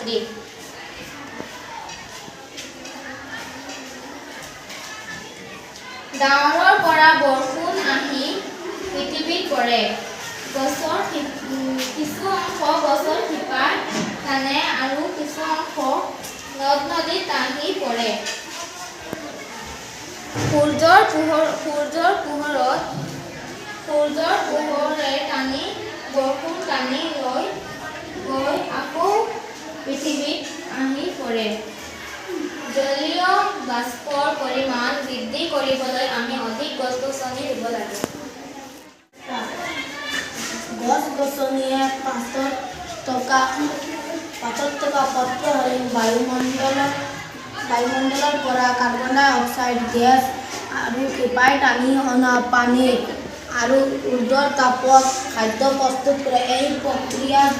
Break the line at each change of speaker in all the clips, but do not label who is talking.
ছাত্ৰী। ডাৱৰৰ পৰা বৰষুণ আহি পৃথিৱীত পৰে। গছৰ কিছু অংশ গছৰ শিপাত টানে আৰু কিছু অংশ নদ-নদীত আহি পৰে। সূৰ্যৰ পোহৰে বৰষুণ টানি লৈ গৈ আকৌ পৃথিৱীত আহি পৰে। জলীয় বাষ্পৰ পৰিমাণ বৃদ্ধি কৰিবলৈ আমি অধিক গছ-গছনি ৰুব লাগে।
গছ-গছনিয়ে পাতত থকা পত্ৰ হ'লে বায়ুমণ্ডলৰ পৰা কাৰ্বন ডাই অক্সাইড গেছ আৰু শিপাই টানি অনা পানী আৰু সূৰ্যৰ তাপত খাদ্য প্ৰস্তুত কৰে। এই প্ৰক্ৰিয়াত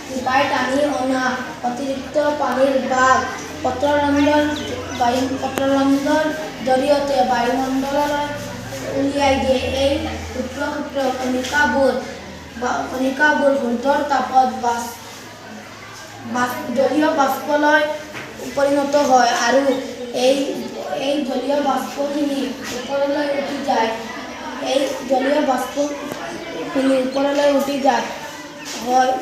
শিপাই টানি অনা অতিৰিক্ত পানীৰ ভাগ পত্ৰৰন্ধ্ৰৰ জৰিয়তে বায়ুমণ্ডললৈ উলিয়াই দিয়ে। এই ক্ষুদ্ৰ কণিকাবোৰ সূৰ্যৰ তাপত জলীয় বাষ্পলৈ পৰিণত হয় আৰু এই জলীয় বাষ্পখিনি ওপৰলৈ উঠি যায়। হয়।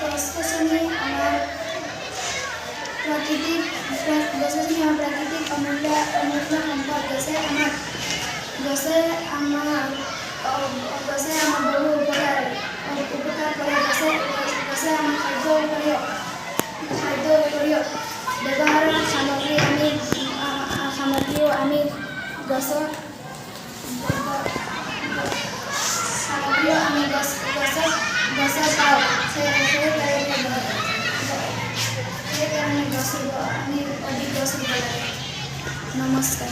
গছ-গছনি আমাৰ প্ৰাকৃতিক অমূল্য সম্পদ। গছে আমাক বহু উপকাৰ কৰে। গছে আমাক খাদ্যৰ উপৰিও ব্যৱহাৰৰ সামগ্ৰীও আমি গছৰ পাওঁ। সেইকাৰণে আমি অধিক গছ ৰুব লাগে। নমস্কাৰ।